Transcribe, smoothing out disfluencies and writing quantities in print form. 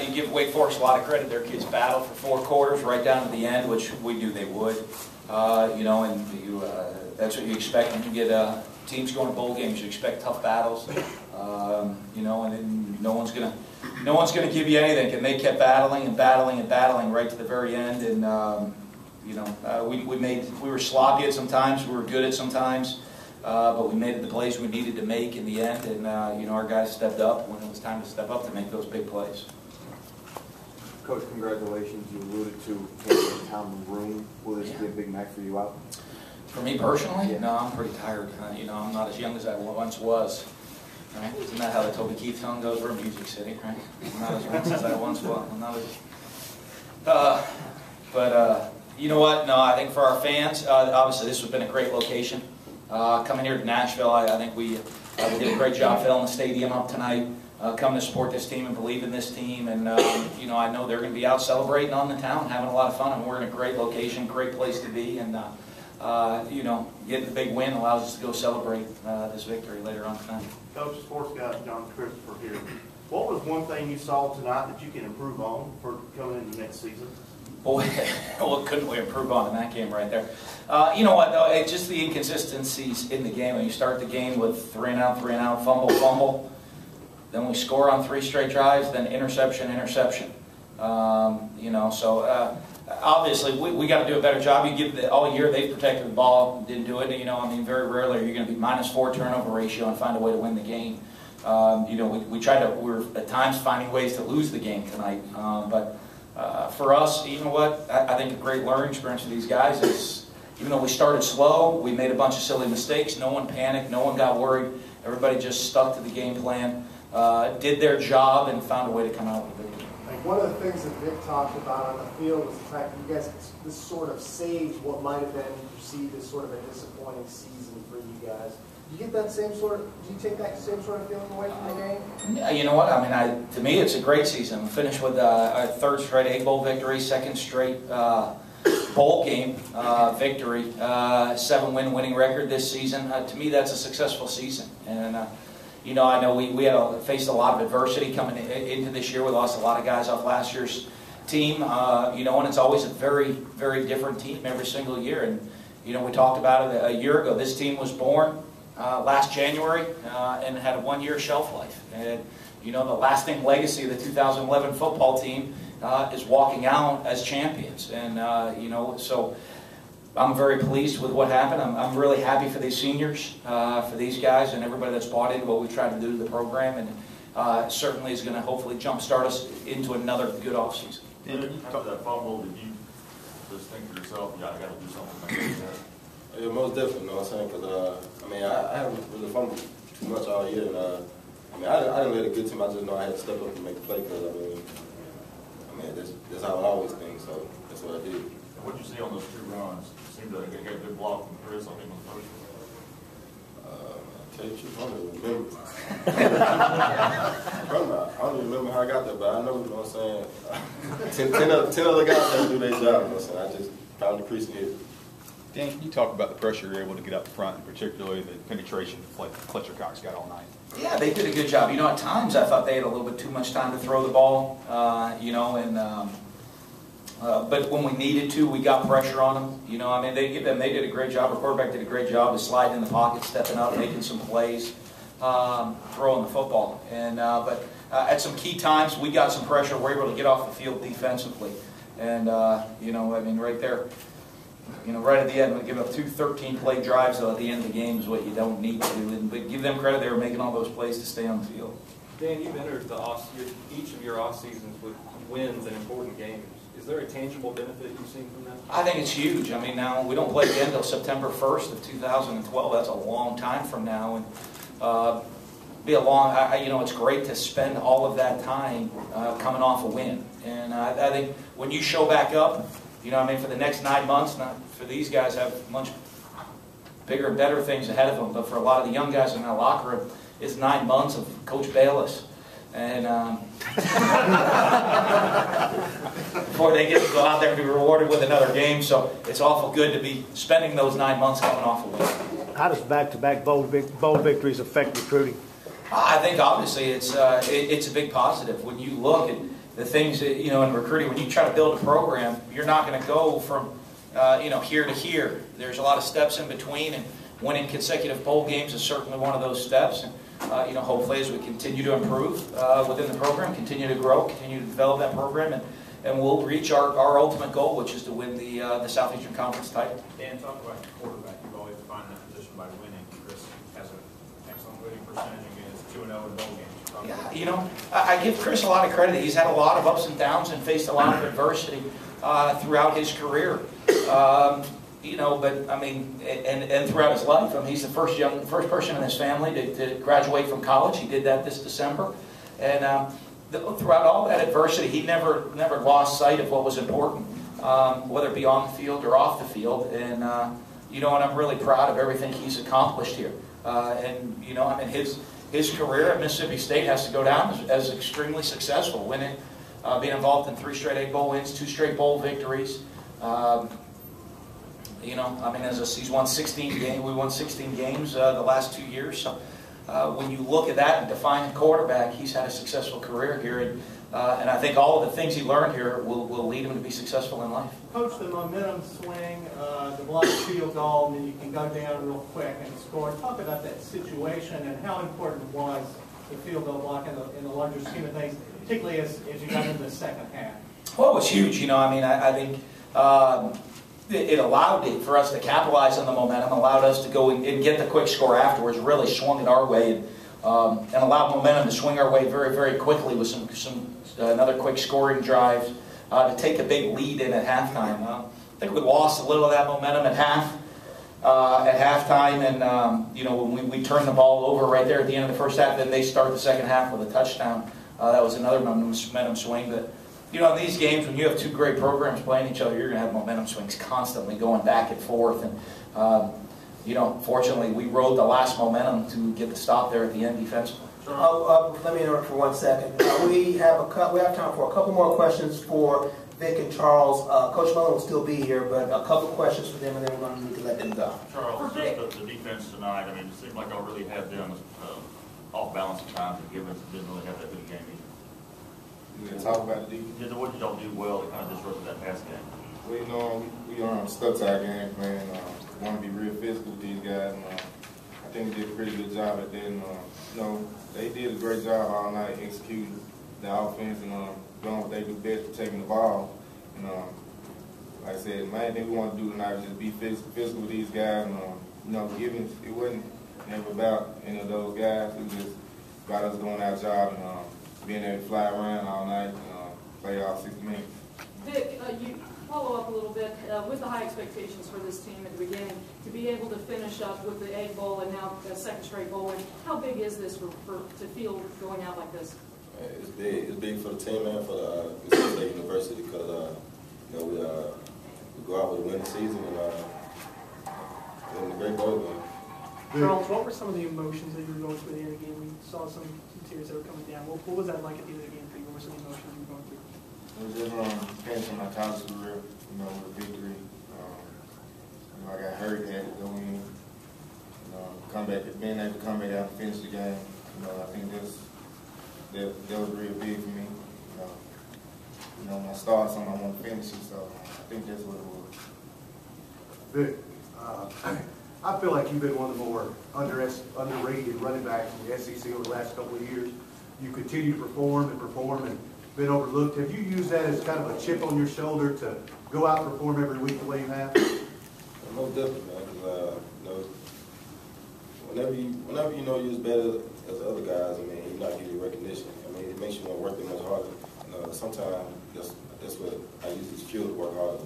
You give Wake Forest a lot of credit. Their kids battled for 4 quarters right down to the end, which we knew they would. That's what you expect when you get teams going to bowl games. You expect tough battles. And then no one's gonna give you anything. And they kept battling and battling and battling right to the very end. And we were sloppy at some times. We were good at some times. But we made the plays we needed to make in the end, and our guys stepped up when it was time to step up to make those big plays. Coach, congratulations. You alluded to taking time in the room. Will this be a big night for you out? For me personally? Yeah. No, I'm pretty tired. I'm not as young as I once was. Right? Isn't that how the Toby Keith song goes? We're Music City, right? I'm not as young as I once was. I'm not as... you know what? No, I think for our fans, obviously this has been a great location. Coming here to Nashville, I think we did a great job filling the stadium up tonight. Coming to support this team and believe in this team, and I know they're going to be out celebrating on the town, having a lot of fun, and we're in a great location, great place to be, and getting the big win allows us to go celebrate this victory later on tonight. Coach, sports guy John Christopher here. What was one thing you saw tonight that you can improve on for coming into next season? Boy, what couldn't we improve on in that game right there? You know what, though? It's just the inconsistencies in the game. When you start the game with 3 and out, fumble, then we score on 3 straight drives, then interception. Obviously we got to do a better job. All year they've protected the ball, didn't do it. Very rarely are you going to be -4 turnover ratio and find a way to win the game. We're at times finding ways to lose the game tonight, for us, you know what? I think a great learning experience for these guys is, even though we started slow, we made a bunch of silly mistakes. No one panicked. No one got worried. Everybody just stuck to the game plan, did their job, and found a way to come out with it. One of the things that Vic talked about on the field was the fact that you guys this sort of saved what might have been perceived as sort of a disappointing season for you guys. Do you get that same sort of? Do you take that same sort of feeling away from the game? Yeah, you know what? I mean, to me, it's a great season. We finished with a 3rd straight Egg Bowl victory, 2nd straight bowl game victory, 7-win winning record this season. To me, that's a successful season. And I know we had faced a lot of adversity coming into this year. We lost a lot of guys off last year's team. And it's always a very, very different team every single year. And we talked about it a year ago. This team was born last January and had a 1-year shelf life. And the lasting legacy of the 2011 football team is walking out as champions. And so I'm very pleased with what happened. I'm really happy for these seniors, for these guys, and everybody that's bought into what we tried to do to the program, and certainly is going to hopefully jumpstart us into another good offseason. After that fumble, did you just think to yourself, yeah, I got to do something to make that? Yeah, most definitely, you know what I'm saying? Because, I haven't really fumbled too much all year. And, I didn't let a good team. I just know I had to step up and make a play because, that's how I always think. So that's what I did. And what did you see on those 2 runs? It seemed like they got a good block from Chris, I think, on the first one. I'll tell you the truth, I don't even remember. I don't even remember how I got there, but I know, you know what I'm saying? 10 other guys that do their job, you know what I'm saying? I just found the appreciate it. Dan, can you talk about the pressure you're able to get up front, and particularly the penetration Fletcher Cox got all night? Yeah, they did a good job. At times I thought they had a little bit too much time to throw the ball, but when we needed to, we got pressure on them. They did a great job. Our quarterback did a great job of sliding in the pocket, stepping up, making some plays, throwing the football. But at some key times, we got some pressure. We're able to get off the field defensively. And, right there, right at the end, we give up 2 13-play drives at the end of the game is what you don't need to do. But give them credit. They were making all those plays to stay on the field. Dan, you've entered each of your off seasons with wins in important games. Is there a tangible benefit you've seen from that? I think it's huge. Now we don't play again until September 1st of 2012. That's a long time from now, and it's great to spend all of that time coming off a win. And I think when you show back up, for the next 9 months, for these guys have much bigger and better things ahead of them. But for a lot of the young guys in that locker room, it's 9 months of Coach Bayless. And before they get to go out there and be rewarded with another game. So it's awful good to be spending those 9 months coming off a win. How does back-to-back bowl victories affect recruiting? I think obviously it's a big positive. When you look at the things that, you know, in recruiting, when you try to build a program, you're not going to go from, you know, here to here. There's a lot of steps in between, and winning consecutive bowl games is certainly one of those steps. And, you know, hopefully as we continue to improve within the program, continue to grow, continue to develop that program, and we'll reach our ultimate goal, which is to win the Southeastern Conference title. Dan, talk about your quarterback. You've always defined that position by winning. Chris has an excellent winning percentage and is 2-0 in bowl games. Yeah, you know, I give Chris a lot of credit. He's had a lot of ups and downs and faced a lot of adversity throughout his career. You know, but I mean, and throughout his life. I mean, he's the first person in his family to graduate from college. He did that this December, and throughout all that adversity, he never lost sight of what was important, whether it be on the field or off the field. And you know, and I'm really proud of everything he's accomplished here. And you know, I mean, his career at Mississippi State has to go down as extremely successful, winning, being involved in 3 straight Egg Bowl wins, 2 straight bowl victories. You know, I mean, he's won 16 games. We won 16 games the last 2 years. So when you look at that and define a quarterback, he's had a successful career here, and I think all of the things he learned here will lead him to be successful in life. Coach, the momentum swing, the block field goal, and then you can go down real quick and score. Talk about that situation and how important was the field goal block in the larger scheme of things, particularly as you got into the second half. Well, it was huge. You know, I mean, I think it allowed for us to capitalize on the momentum, allowed us to go and get the quick score afterwards, really swung it our way, and allowed momentum to swing our way very, very quickly with some another quick scoring drives to take a big lead in at halftime. I think we lost a little of that momentum at halftime, and you know, when we turned the ball over right there at the end of the first half, then they start the second half with a touchdown. That was another momentum swing. But you know, in these games, when you have 2 great programs playing each other, you're going to have momentum swings constantly going back and forth. And you know, fortunately, we rode the last momentum to get the stop there at the end defensively. Let me interrupt for 1 second. We have time for a couple more questions for Vic and Charles. Coach Mullen will still be here, but a couple questions for them, and then we're going to need to let them go. Charles, just the defense tonight, I mean, it seemed like I really had them off balance at times, and Gibbons didn't really have that good game either. You can talk about the defense. What did y'all do well to kind of disrupt that pass game? We know we stuck to our game plan. Want to be real physical with these guys. And, I think we did a pretty good job at that. And, you know, they did a great job all night executing the offense and doing what they do best, taking the ball. And like I said, the main thing we want to do tonight was just be physical with these guys. And you know, Gibbons, it wasn't never about any of those guys. It was just about us doing our job and being able to fly around all night and play all 60 minutes. Vic, you follow up a little bit with the high expectations for this team at the beginning, to be able to finish up with the Egg Bowl and now the 2nd straight bowl win. How big is this to feel going out like this? It's big. It's big for the team and for the Mississippi State University because you know, we go out with a winning season and win a great bowl game. Charles, what were some of the emotions that you were going through at the end of the game? We saw some tears that were coming down. What was that like at the end of the game for you? What were some of the emotions you were going through? It was just came from my college career, you know, with a victory. You know, I got hurt, had to go in, come back, being able to come back out and finish the game. You know, I think that was real big for me. You know, when I started something, I want to finish it, so I think that's what it was. Vic, I feel like you've been one of the more underrated running backs in the SEC over the last couple of years. You continue to perform and been overlooked. Have you used that as kind of a chip on your shoulder to go out and perform every week the way you have? Most definitely, man. Because, you know, whenever you know you're as better as the other guys, I mean, you're not getting recognition. I mean, it makes you want to work that much harder. Sometimes that's what I use as fuel to work harder.